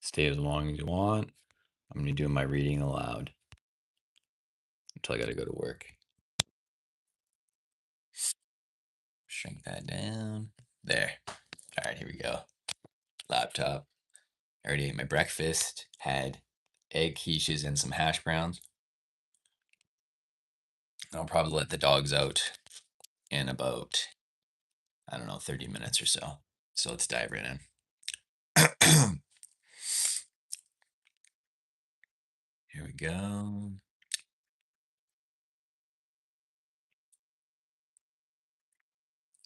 Stay as long as you want. I'm going to do my reading aloud until I got to go to work. Shrink that down. There. All right, here we go. Laptop. I already ate my breakfast. Had egg quiches and some hash browns. I'll probably let the dogs out in about, I don't know, 30 minutes or so. So let's dive right in. Here we go.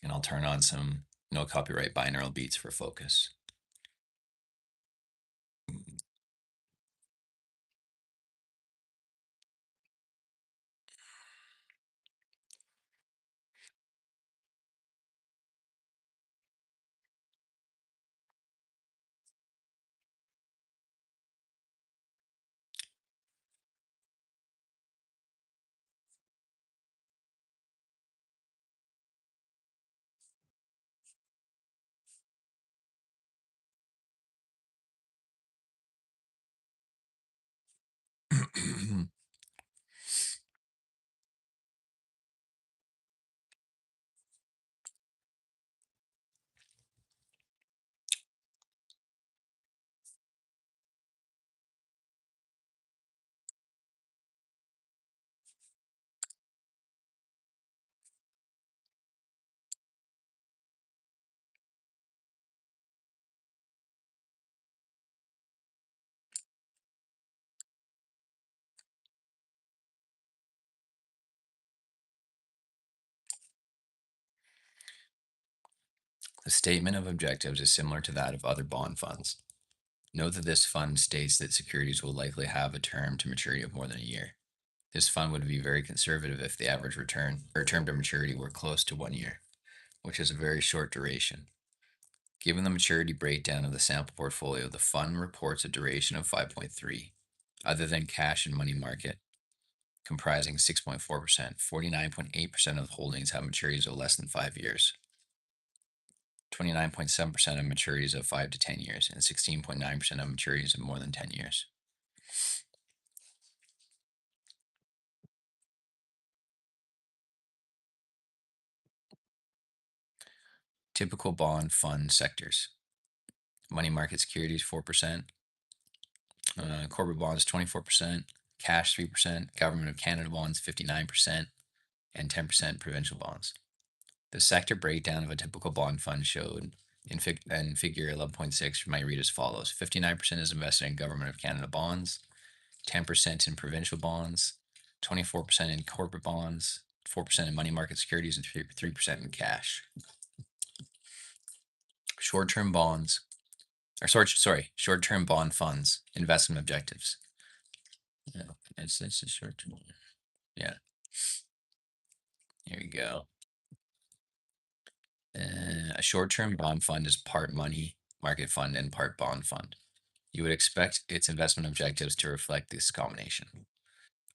And I'll turn on some no copyright binaural beats for focus. The statement of objectives is similar to that of other bond funds. Note that this fund states that securities will likely have a term to maturity of more than a year. This fund would be very conservative if the average return or term to maturity were close to 1 year, which is a very short duration. Given the maturity breakdown of the sample portfolio, the fund reports a duration of 5.3. Other than cash and money market, comprising 6.4%, 49.8% of holdings have maturities of less than 5 years. 29.7% of maturities of 5 to 10 years, and 16.9% of maturities of more than 10 years. Typical bond fund sectors. Money market securities, 4%. Corporate bonds, 24%. Cash, 3%. Government of Canada bonds, 59%. And 10% provincial bonds. The sector breakdown of a typical bond fund showed in figure 11.6 might read as follows. 59% is invested in Government of Canada bonds, 10% in provincial bonds, 24% in corporate bonds, 4% in money market securities, and 3% in cash. Short-term bonds, short-term bond funds, investment objectives. Yeah, it's a short-term. Yeah. Here we go. A short-term bond fund is part money market fund and part bond fund. You would expect its investment objectives to reflect this combination.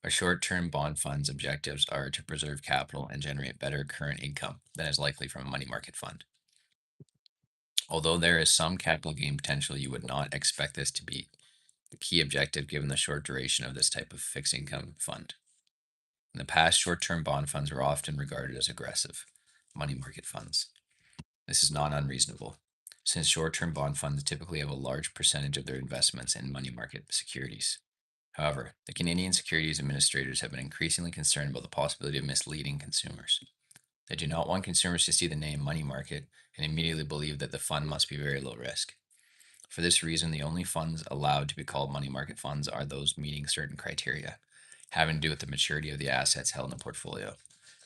A short-term bond fund's objectives are to preserve capital and generate better current income than is likely from a money market fund. Although there is some capital gain potential, you would not expect this to be the key objective given the short duration of this type of fixed income fund. In the past, short-term bond funds were often regarded as aggressive money market funds. This is not unreasonable, since short-term bond funds typically have a large percentage of their investments in money market securities. However, the Canadian Securities Administrators have been increasingly concerned about the possibility of misleading consumers. They do not want consumers to see the name money market and immediately believe that the fund must be very low risk. For this reason, the only funds allowed to be called money market funds are those meeting certain criteria, having to do with the maturity of the assets held in the portfolio.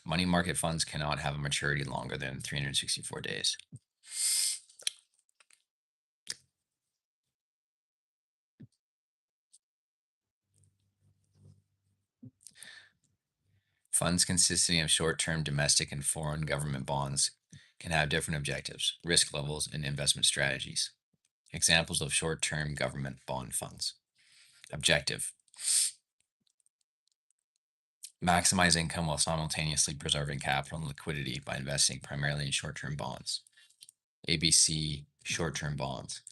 Money market funds cannot have a maturity longer than 364 days. Funds consisting of short-term domestic and foreign government bonds can have different objectives, risk levels, and investment strategies. Examples of short-term government bond funds. Objective: maximize income while simultaneously preserving capital and liquidity by investing primarily in short-term bonds. ABC short-term bonds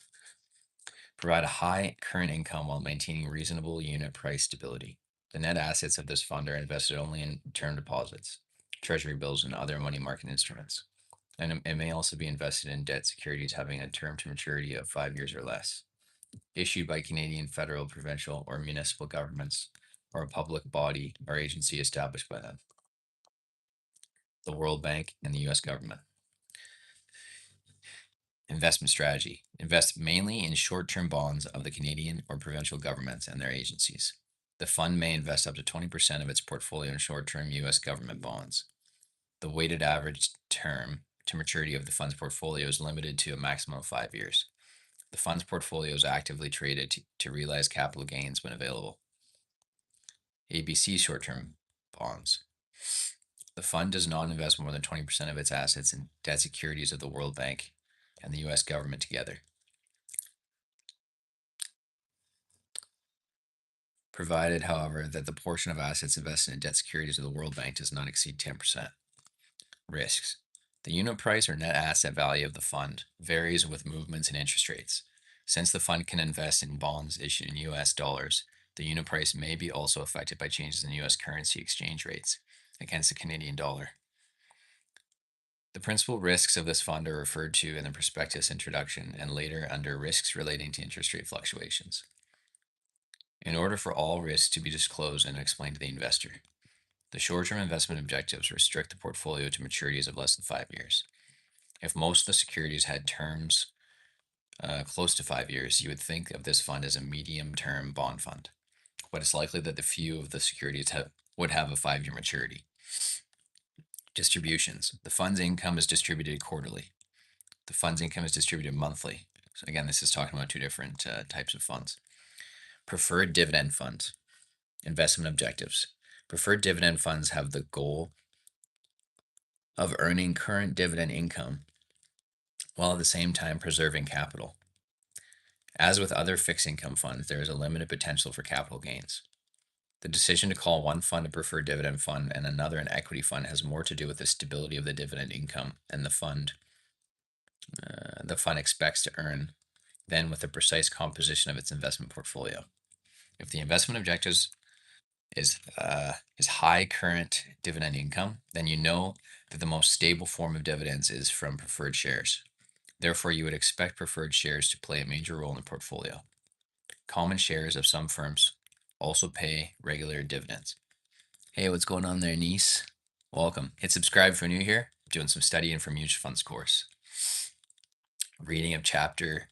provide a high current income while maintaining reasonable unit price stability. The net assets of this fund are invested only in term deposits, treasury bills, and other money market instruments. And it may also be invested in debt securities having a term to maturity of 5 years or less, issued by Canadian federal, provincial, or municipal governments, or a public body or agency established by them, the World Bank, and the US government. Investment strategy. Invest mainly in short term bonds of the Canadian or provincial governments and their agencies. The fund may invest up to 20% of its portfolio in short term US government bonds. The weighted average term to maturity of the fund's portfolio is limited to a maximum of 5 years. The fund's portfolio is actively traded to realize capital gains when available. ABC short term bonds. The fund does not invest more than 20% of its assets in debt securities of the World Bank and the US government together, provided, however, that the portion of assets invested in debt securities of the World Bank does not exceed 10%. Risks. The unit price or net asset value of the fund varies with movements in interest rates. Since the fund can invest in bonds issued in US dollars, the unit price may be also affected by changes in US currency exchange rates against the Canadian dollar. The principal risks of this fund are referred to in the prospectus introduction and later under risks relating to interest rate fluctuations. In order for all risks to be disclosed and explained to the investor, the short-term investment objectives restrict the portfolio to maturities of less than 5 years. If most of the securities had terms close to 5 years, you would think of this fund as a medium-term bond fund, but it's likely that the few of the securities would have a 5-year maturity. Distributions. The fund's income is distributed quarterly. The fund's income is distributed monthly. So again, this is talking about two different types of funds. Preferred dividend funds. Investment objectives. Preferred dividend funds have the goal of earning current dividend income while at the same time preserving capital. As with other fixed income funds, there is a limited potential for capital gains. The decision to call one fund a preferred dividend fund and another an equity fund has more to do with the stability of the dividend income and the fund expects to earn than with the precise composition of its investment portfolio. If the investment objectives is high current dividend income, then you know that the most stable form of dividends is from preferred shares. Therefore, you would expect preferred shares to play a major role in the portfolio. Common shares of some firms also pay regular dividends. Hey, what's going on there, niece? Welcome. Hit subscribe if you're new here. I'm doing some studying for mutual funds course. Reading of chapter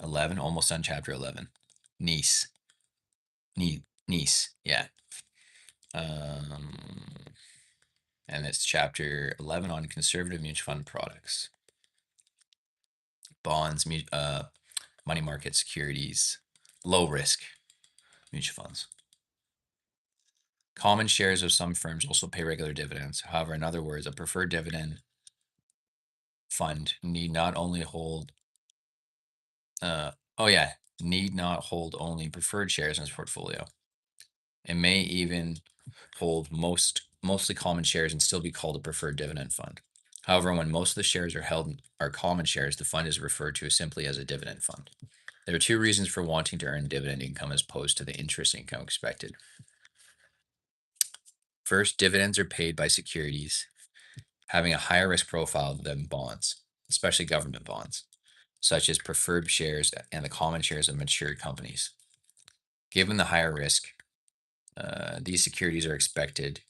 11, almost done chapter 11. Niece, yeah. And it's chapter 11 on conservative mutual fund products. Bonds, money market securities, low risk mutual funds. Common shares of some firms also pay regular dividends. However, in other words, a preferred dividend fund need not hold only preferred shares in its portfolio. It may even hold mostly common shares and still be called a preferred dividend fund. However, when most of the shares are common shares, the fund is referred to simply as a dividend fund. There are two reasons for wanting to earn dividend income as opposed to the interest income expected. First, dividends are paid by securities having a higher risk profile than bonds, especially government bonds, such as preferred shares and the common shares of mature companies. Given the higher risk, these securities are expected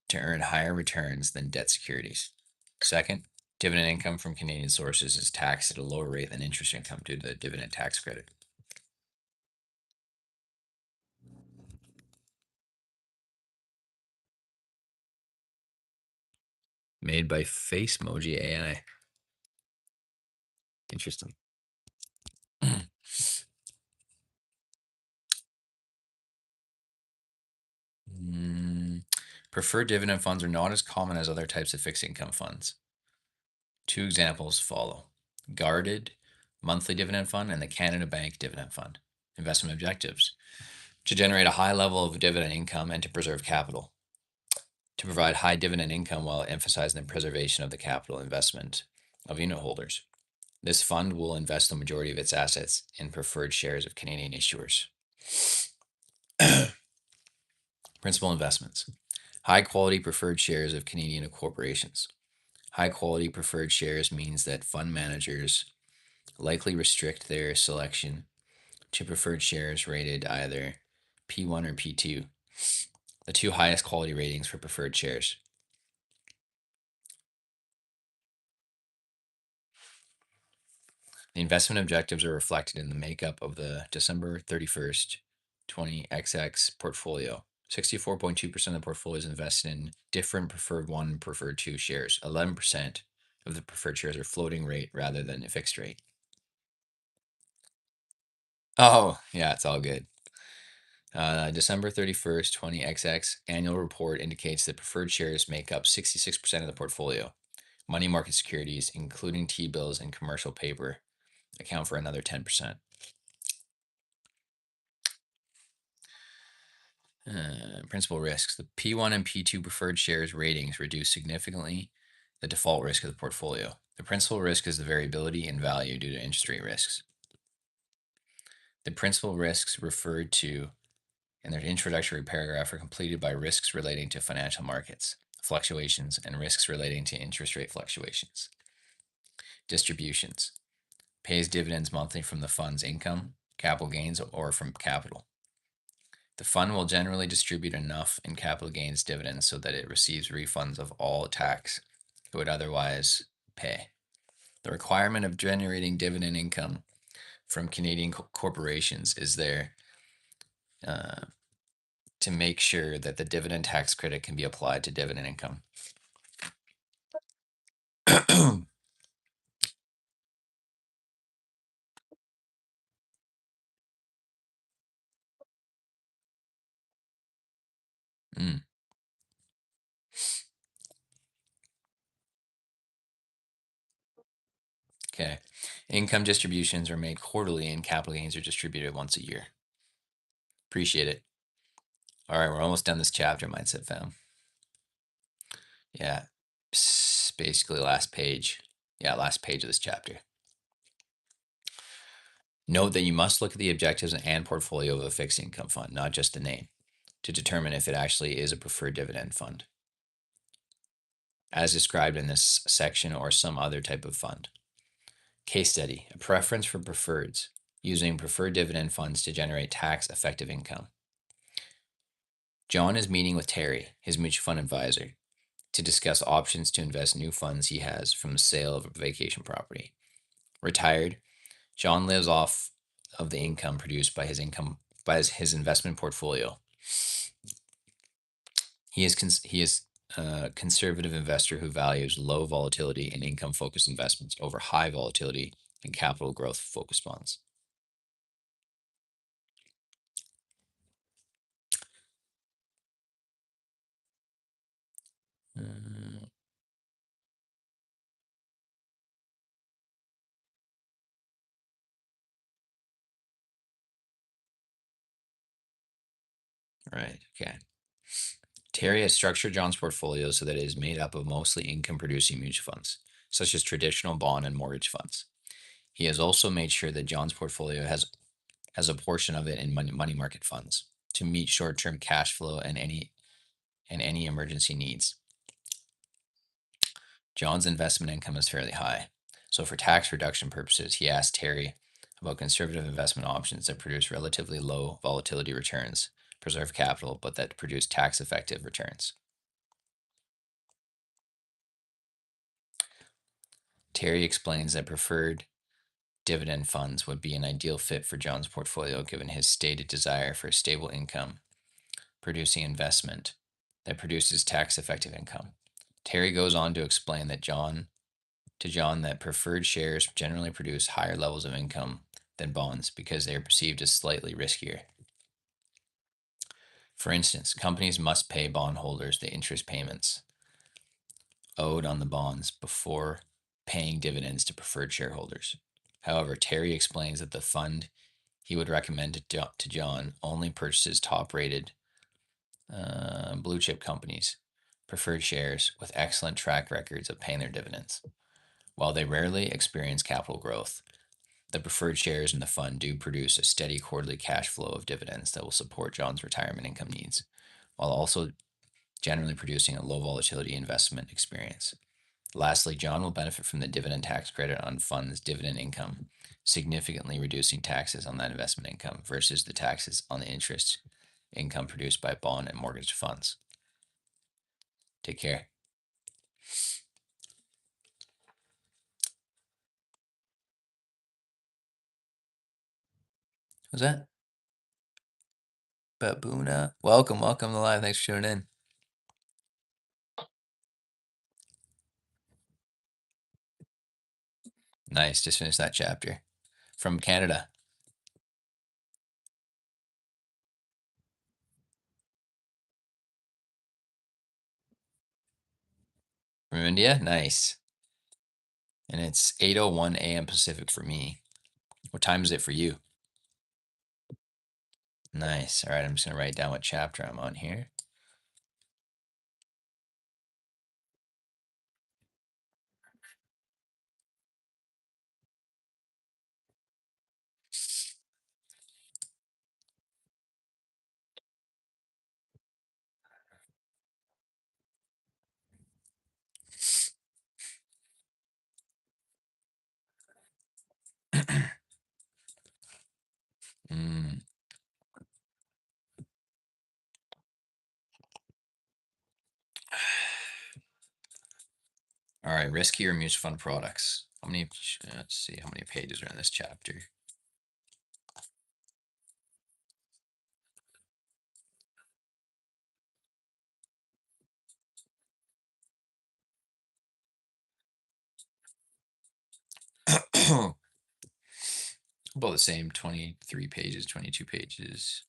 to earn higher returns than debt securities. Second, dividend income from Canadian sources is taxed at a lower rate than interest income due to the dividend tax credit. Made by Facemoji AI. Interesting. Preferred dividend funds are not as common as other types of fixed income funds. Two examples follow: Guarded Monthly Dividend Fund and the Canada Bank Dividend Fund. Investment objectives: to generate a high level of dividend income and to preserve capital. To provide high dividend income while emphasizing the preservation of the capital investment of unit holders. This fund will invest the majority of its assets in preferred shares of Canadian issuers. Principal investments: high quality preferred shares of Canadian corporations. High quality preferred shares means that fund managers likely restrict their selection to preferred shares rated either P1 or P2, the two highest quality ratings for preferred shares. The investment objectives are reflected in the makeup of the December 31st, 20XX portfolio. 64.2% of the portfolio is invested in different preferred 1 and preferred 2 shares. 11% of the preferred shares are floating rate rather than a fixed rate. Oh, yeah, it's all good. December 31st, 20XX annual report indicates that preferred shares make up 66% of the portfolio. Money market securities, including T-bills and commercial paper, account for another 10%. Principal risks: the P1 and P2 preferred shares ratings reduce significantly the default risk of the portfolio. The principal risk is the variability in value due to interest rate risks. The principal risks referred to in their introductory paragraph are completed by risks relating to financial markets fluctuations and risks relating to interest rate fluctuations. Distributions: pays dividends monthly from the fund's income, capital gains, or from capital. The fund will generally distribute enough in capital gains dividends so that it receives refunds of all tax it would otherwise pay. The requirement of generating dividend income from Canadian corporations is there to make sure that the dividend tax credit can be applied to dividend income. Mm, okay. Income distributions are made quarterly and capital gains are distributed once a year. Appreciate it. All right, we're almost done this chapter, Mindset Fam. Yeah, basically last page. Yeah, last page of this chapter. Note that you must look at the objectives and portfolio of a fixed income fund, not just the name, to determine if it actually is a preferred dividend fund, as described in this section or some other type of fund. Case study: a preference for preferreds, using preferred dividend funds to generate tax effective income. John is meeting with Terry, his mutual fund advisor, to discuss options to invest new funds he has from the sale of a vacation property. Retired, John lives off of the income produced by his investment portfolio. He is a conservative investor who values low volatility and income focused investments over high volatility and capital growth focused bonds. Uh, right. Okay. Terry has structured John's portfolio so that it is made up of mostly income producing mutual funds, such as traditional bond and mortgage funds. He has also made sure that John's portfolio has a portion of it in money market funds to meet short term cash flow and any emergency needs. John's investment income is fairly high, so for tax reduction purposes, he asked Terry about conservative investment options that produce relatively low volatility returns, preserve capital, but that produce tax effective returns. Terry explains that preferred dividend funds would be an ideal fit for John's portfolio given his stated desire for a stable income producing investment that produces tax effective income. Terry goes on to explain that John that preferred shares generally produce higher levels of income than bonds because they are perceived as slightly riskier. For instance, companies must pay bondholders the interest payments owed on the bonds before paying dividends to preferred shareholders. However, Terry explains that the fund he would recommend to John only purchases top rated blue chip companies, preferred shares with excellent track records of paying their dividends. While they rarely experience capital growth, the preferred shares in the fund do produce a steady quarterly cash flow of dividends that will support John's retirement income needs, while also generally producing a low volatility investment experience. Lastly, John will benefit from the dividend tax credit on funds dividend income, significantly reducing taxes on that investment income versus the taxes on the interest income produced by bond and mortgage funds. Take care. Who's that? Baboona. Welcome to live. Thanks for tuning in. Nice. Just finished that chapter. From Canada. From India? Nice. And it's 8:01 a.m. Pacific for me. What time is it for you? Nice. All right, I'm just going to write down what chapter I'm on here. Mm. All right, riskier mutual fund products. How many? Let's see how many pages are in this chapter. About the same, 23 pages, 22 pages.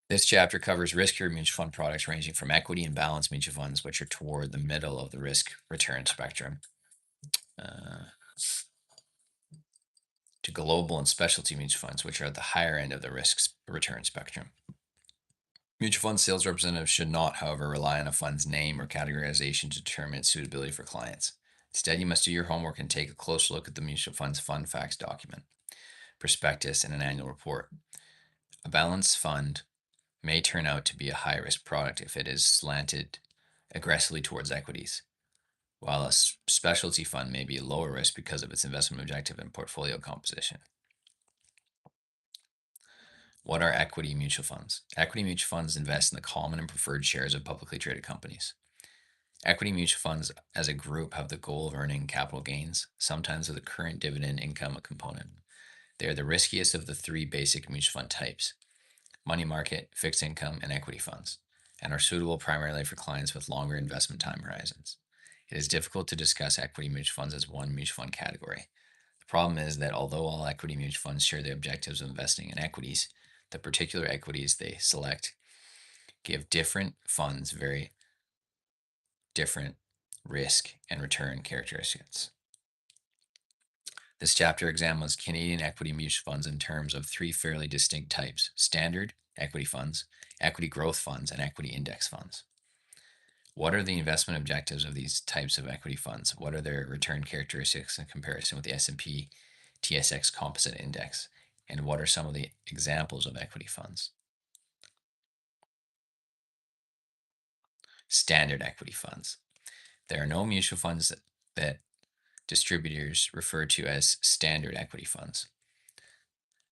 This chapter covers riskier mutual fund products ranging from equity and balanced mutual funds, which are toward the middle of the risk return spectrum, to global and specialty mutual funds, which are at the higher end of the risk return spectrum. Mutual fund sales representatives should not, however, rely on a fund's name or categorization to determine its suitability for clients. Instead, you must do your homework and take a close look at the mutual fund's fund facts document, prospectus, and an annual report. A balanced fund may turn out to be a high risk product if it is slanted aggressively towards equities, while a specialty fund may be lower risk because of its investment objective and portfolio composition. What are equity mutual funds? Equity mutual funds invest in the common and preferred shares of publicly traded companies. Equity mutual funds as a group have the goal of earning capital gains, sometimes with a current dividend income component. They are the riskiest of the three basic mutual fund types: money market, fixed income, and equity funds, and are suitable primarily for clients with longer investment time horizons. It is difficult to discuss equity mutual funds as one mutual fund category. The problem is that although all equity mutual funds share the objectives of investing in equities, the particular equities they select give different funds very different risk and return characteristics. This chapter examines Canadian equity mutual funds in terms of three fairly distinct types: standard equity funds, equity growth funds, and equity index funds. What are the investment objectives of these types of equity funds? What are their return characteristics in comparison with the S&P TSX Composite Index? And what are some of the examples of equity funds? Standard equity funds. There are no mutual funds that distributors refer to as standard equity funds.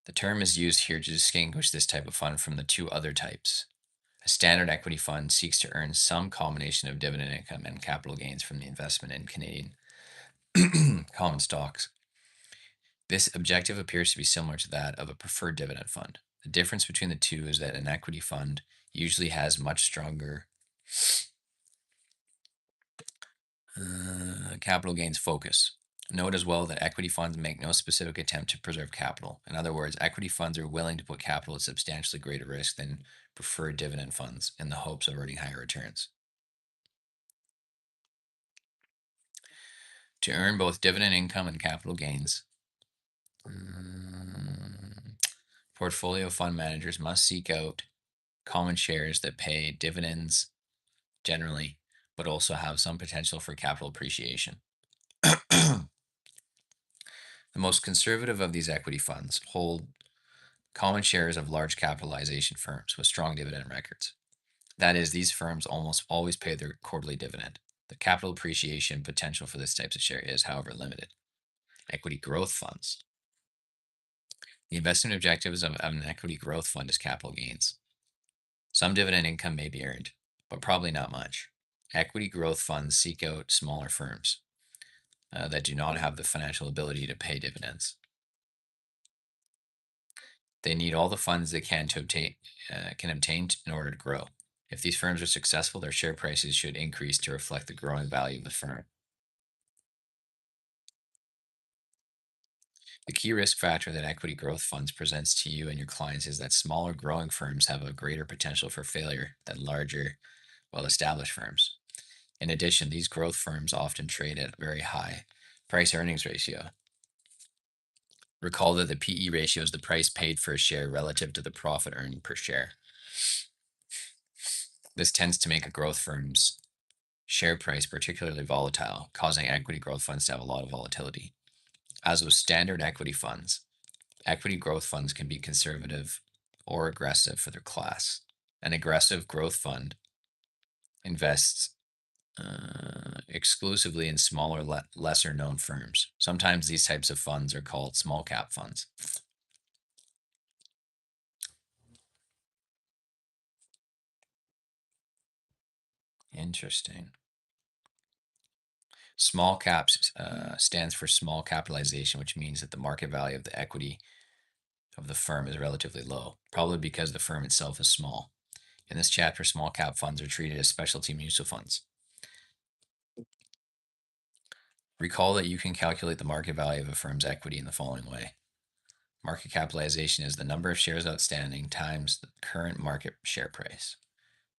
The term is used here to distinguish this type of fund from the two other types. A standard equity fund seeks to earn some combination of dividend income and capital gains from the investment in Canadian common stocks. This objective appears to be similar to that of a preferred dividend fund. The difference between the two is that an equity fund usually has much stronger capital gains focus. Note as well that equity funds make no specific attempt to preserve capital. In other words, equity funds are willing to put capital at substantially greater risk than preferred dividend funds in the hopes of earning higher returns. To earn both dividend income and capital gains, Portfolio fund managers must seek out common shares that pay dividends generally, but also have some potential for capital appreciation. The most conservative of these equity funds hold common shares of large capitalization firms with strong dividend records. That is, these firms almost always pay their quarterly dividend. The capital appreciation potential for this type of share is, however, limited. Equity growth funds. The investment objectives of an equity growth fund is capital gains. Some dividend income may be earned, but probably not much. Equity growth funds seek out smaller firms that do not have the financial ability to pay dividends. They need all the funds they can obtain in order to grow. If these firms are successful, their share prices should increase to reflect the growing value of the firm. The key risk factor that equity growth funds presents to you and your clients is that smaller growing firms have a greater potential for failure than larger, well-established firms. In addition, these growth firms often trade at a very high price earnings ratio. Recall that the PE ratio is the price paid for a share relative to the profit earned per share. This tends to make a growth firm's share price particularly volatile, causing equity growth funds to have a lot of volatility. As with standard equity funds, equity growth funds can be conservative or aggressive for their class. An aggressive growth fund invests exclusively in smaller, lesser known firms. Sometimes these types of funds are called small cap funds. Interesting. Small caps stands for small capitalization, which means that the market value of the equity of the firm is relatively low, probably because the firm itself is small. In this chapter, small cap funds are treated as specialty mutual funds. Recall that you can calculate the market value of a firm's equity in the following way. Market capitalization is the number of shares outstanding times the current market share price.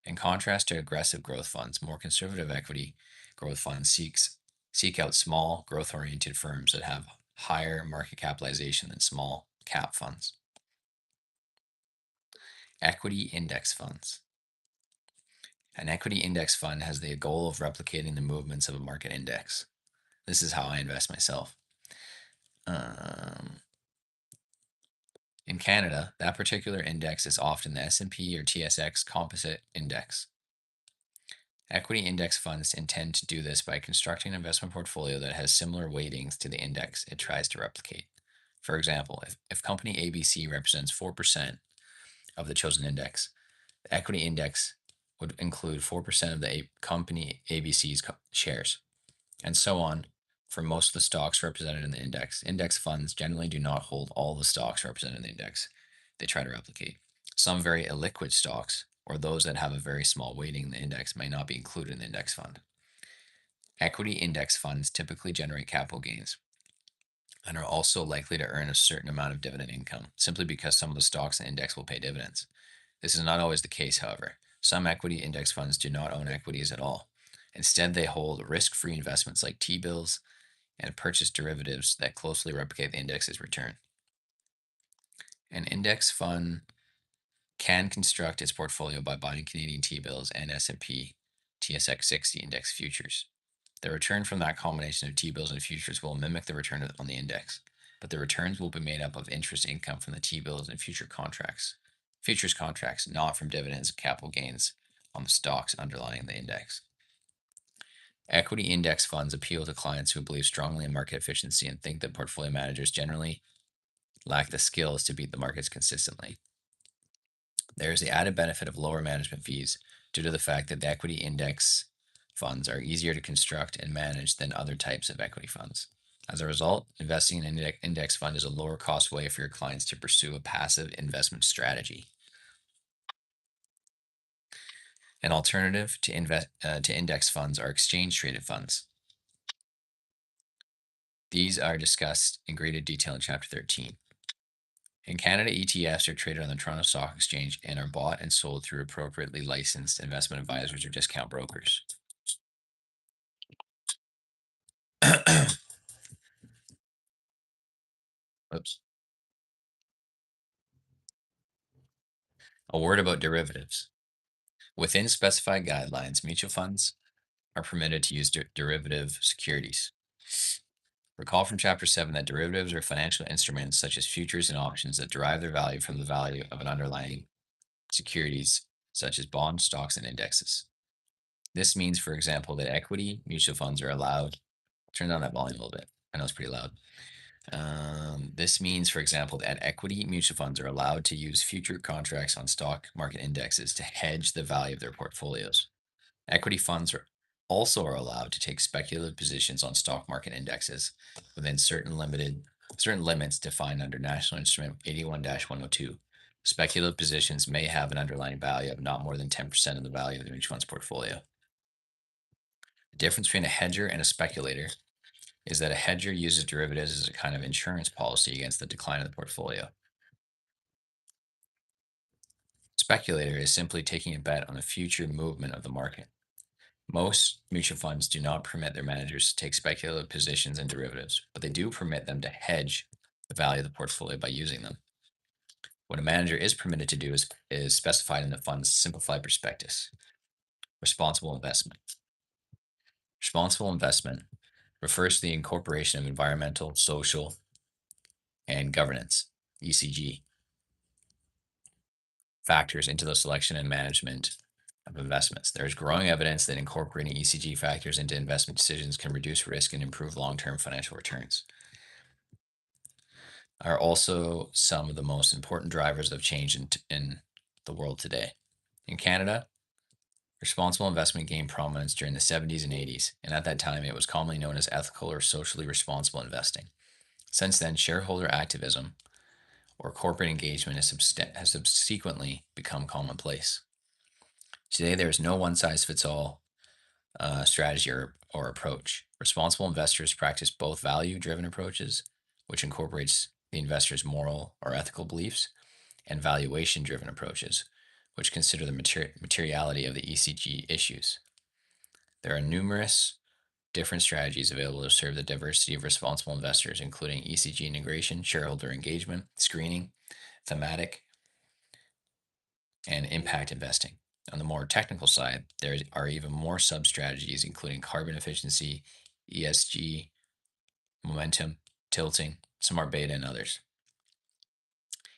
In contrast to aggressive growth funds, more conservative equity growth funds seek out small, growth-oriented firms that have higher market capitalization than small cap funds. Equity index funds. An equity index fund has the goal of replicating the movements of a market index. This is how I invest myself. In Canada, that particular index is often the S&P or TSX Composite Index. Equity index funds intend to do this by constructing an investment portfolio that has similar weightings to the index it tries to replicate. For example, if company ABC represents 4% of the chosen index, the equity index would include 4% of the company ABC's shares, and so on for most of the stocks represented in the index. Index funds generally do not hold all the stocks represented in the index they try to replicate. Some very illiquid stocks, or those that have a very small weighting in the index, may not be included in the index fund. Equity index funds typically generate capital gains and are also likely to earn a certain amount of dividend income, simply because some of the stocks in the index will pay dividends. This is not always the case, however. Some equity index funds do not own equities at all. Instead, they hold risk-free investments like T-bills and purchase derivatives that closely replicate the index's return. An index fund can construct its portfolio by buying Canadian T-bills and S&P TSX 60 index futures. The return from that combination of T-bills and futures will mimic the return on the index, but the returns will be made up of interest income from the T-bills and futures contracts, not from dividends and capital gains on the stocks underlying the index. Equity index funds appeal to clients who believe strongly in market efficiency and think that portfolio managers generally lack the skills to beat the markets consistently. There is the added benefit of lower management fees due to the fact that the equity index funds are easier to construct and manage than other types of equity funds. As a result, investing in an index fund is a lower cost way for your clients to pursue a passive investment strategy. An alternative to index funds are exchange traded funds. These are discussed in greater detail in Chapter 13. In Canada, ETFs are traded on the Toronto Stock Exchange and are bought and sold through appropriately licensed investment advisors or discount brokers. Oops. A word about derivatives. Within specified guidelines, mutual funds are permitted to use derivative securities. Recall from Chapter 7 that derivatives are financial instruments such as futures and options that derive their value from the value of an underlying securities, such as bonds, stocks, and indexes. This means, for example, that equity mutual funds are allowed. Turn down that volume a little bit. I know it's pretty loud. This means, for example, that equity mutual funds are allowed to use future contracts on stock market indexes to hedge the value of their portfolios. Equity funds are allowed to take speculative positions on stock market indexes within certain limits defined under National Instrument 81-102. Speculative positions may have an underlying value of not more than 10% of the value of the mutual fund's portfolio. The difference between a hedger and a speculator is that a hedger uses derivatives as a kind of insurance policy against the decline of the portfolio. Speculator is simply taking a bet on the future movement of the market. Most mutual funds do not permit their managers to take speculative positions in derivatives, but they do permit them to hedge the value of the portfolio by using them. What a manager is permitted to do is specified in the fund's simplified prospectus. Responsible investment. Responsible investment refers to the incorporation of environmental, social, and governance (ESG) factors into the selection and management of investments. There is growing evidence that incorporating ESG factors into investment decisions can reduce risk and improve long-term financial returns. Are also some of the most important drivers of change in the world today. In Canada, responsible investment gained prominence during the 70s and 80s, and at that time it was commonly known as ethical or socially responsible investing. Since then, shareholder activism or corporate engagement has subsequently become commonplace. Today, there is no one size fits all strategy or approach. Responsible investors practice both value driven approaches, which incorporates the investor's moral or ethical beliefs, and valuation driven approaches, which consider the materiality of the ESG issues. There are numerous different strategies available to serve the diversity of responsible investors, including ESG integration, shareholder engagement, screening, thematic, and impact investing. On the more technical side, there are even more sub strategies, including carbon efficiency, ESG, momentum, tilting, smart beta, and others.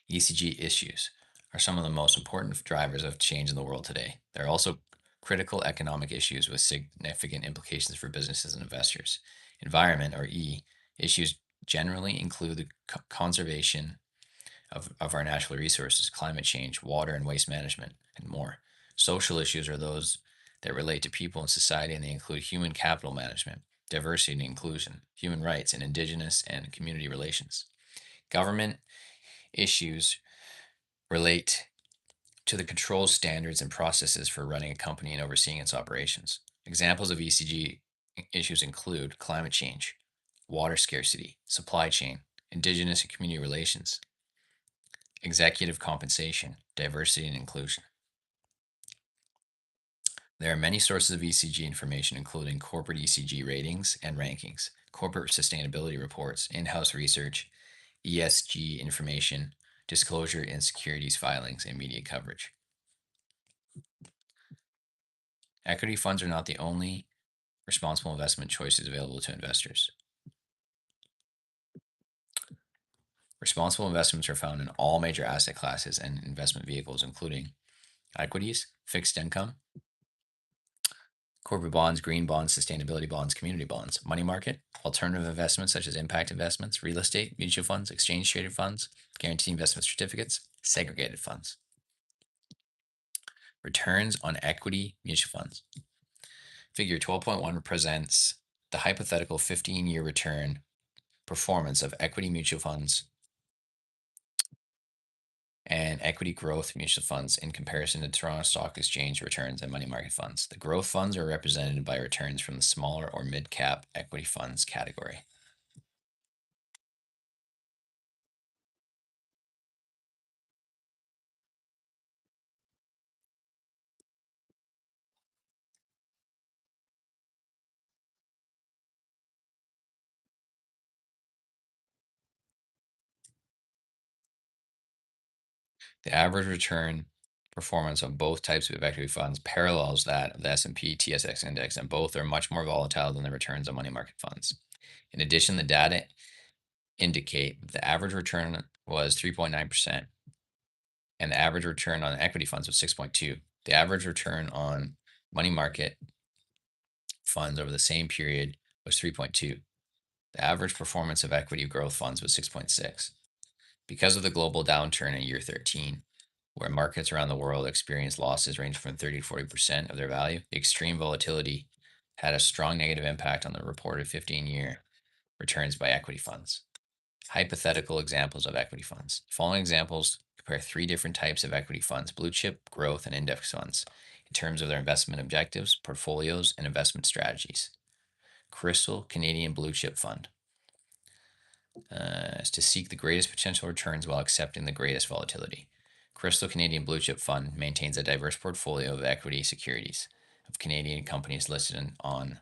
ESG issues are some of the most important drivers of change in the world today. There are also critical economic issues with significant implications for businesses and investors. Environment, or E, issues generally include the conservation of our natural resources, climate change, water and waste management, and more. Social issues are those that relate to people and society, and they include human capital management, diversity and inclusion, human rights, and indigenous and community relations. Government issues relate to the controls, standards, and processes for running a company and overseeing its operations. Examples of ESG issues include climate change, water scarcity, supply chain, indigenous and community relations, executive compensation, diversity and inclusion. There are many sources of ESG information, including corporate ESG ratings and rankings, corporate sustainability reports, in house research, ESG information, disclosure in securities filings, and media coverage. Equity funds are not the only responsible investment choices available to investors. Responsible investments are found in all major asset classes and investment vehicles, including equities, fixed income, corporate bonds, green bonds, sustainability bonds, community bonds, money market, alternative investments such as impact investments, real estate, mutual funds, exchange traded funds, guaranteed investment certificates, segregated funds. Returns on equity mutual funds. Figure 12.1 represents the hypothetical 15-year return performance of equity mutual funds and equity growth mutual funds in comparison to Toronto Stock Exchange returns and money market funds. The growth funds are represented by returns from the smaller or mid cap equity funds category. The average return performance of both types of equity funds parallels that of the S&P TSX index, and both are much more volatile than the returns on money market funds. In addition, the data indicate the average return was 3.9%, and the average return on equity funds was 6.2. The average return on money market funds over the same period was 3.2. The average performance of equity growth funds was 6.6. Because of the global downturn in year 13, where markets around the world experienced losses ranging from 30 to 40% of their value, the extreme volatility had a strong negative impact on the reported 15-year returns by equity funds. Hypothetical examples of equity funds. The following examples compare three different types of equity funds: blue chip, growth, and index funds, in terms of their investment objectives, portfolios, and investment strategies. Crystal Canadian Blue Chip Fund is to seek the greatest potential returns while accepting the greatest volatility. Crystal Canadian Blue Chip Fund maintains a diverse portfolio of equity securities of Canadian companies listed on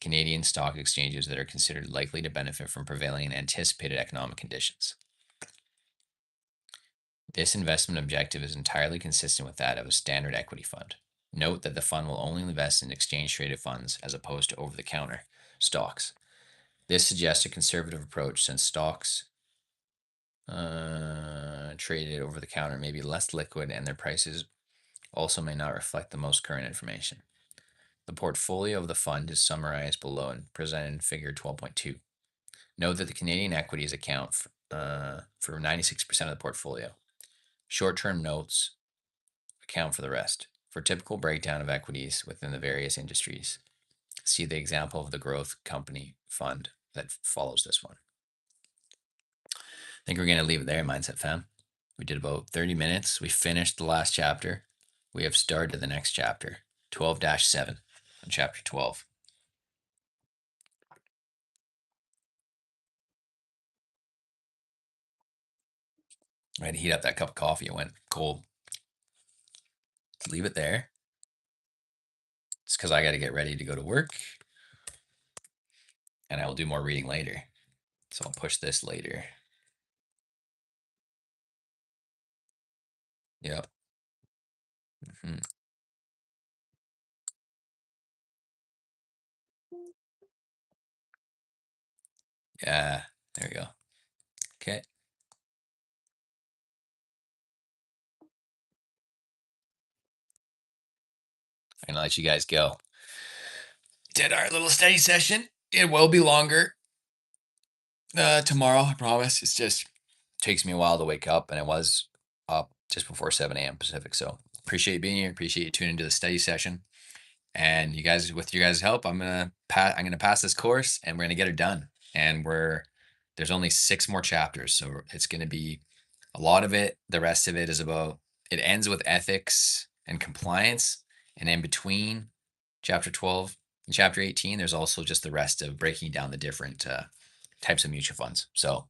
Canadian stock exchanges that are considered likely to benefit from prevailing and anticipated economic conditions. This investment objective is entirely consistent with that of a standard equity fund. Note that the fund will only invest in exchange-traded funds as opposed to over-the-counter stocks. This suggests a conservative approach, since stocks traded over the counter may be less liquid and their prices also may not reflect the most current information. The portfolio of the fund is summarized below and presented in figure 12.2. Note that the Canadian equities account for 96% of the portfolio. Short-term notes account for the rest. For a typical breakdown of equities within the various industries, see the example of the growth company fund that follows this one. I think we're going to leave it there, Mindset Fam. We did about 30 minutes. We finished the last chapter. We have started the next chapter, 12-7, on chapter 12. I had to heat up that cup of coffee. It went cold. Leave it there. It's because I got to get ready to go to work. And I will do more reading later. So I'll push this later. Yep. Yeah, there we go. Okay. I'm going to let you guys go. Did our little study session. It will be longer tomorrow, I promise. It's just takes me a while to wake up, and it was up just before 7 a.m. Pacific. So appreciate being here. Appreciate you tuning into the study session. And you guys, with your guys' help, I'm gonna pass this course, and we're gonna get it done. And there's only 6 more chapters, so it's gonna be a lot of it. The rest of it is about, it ends with ethics and compliance, and in between chapter 12 and chapter 18, there's also just the rest of breaking down the different types of mutual funds. So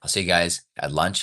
I'll see you guys at lunch.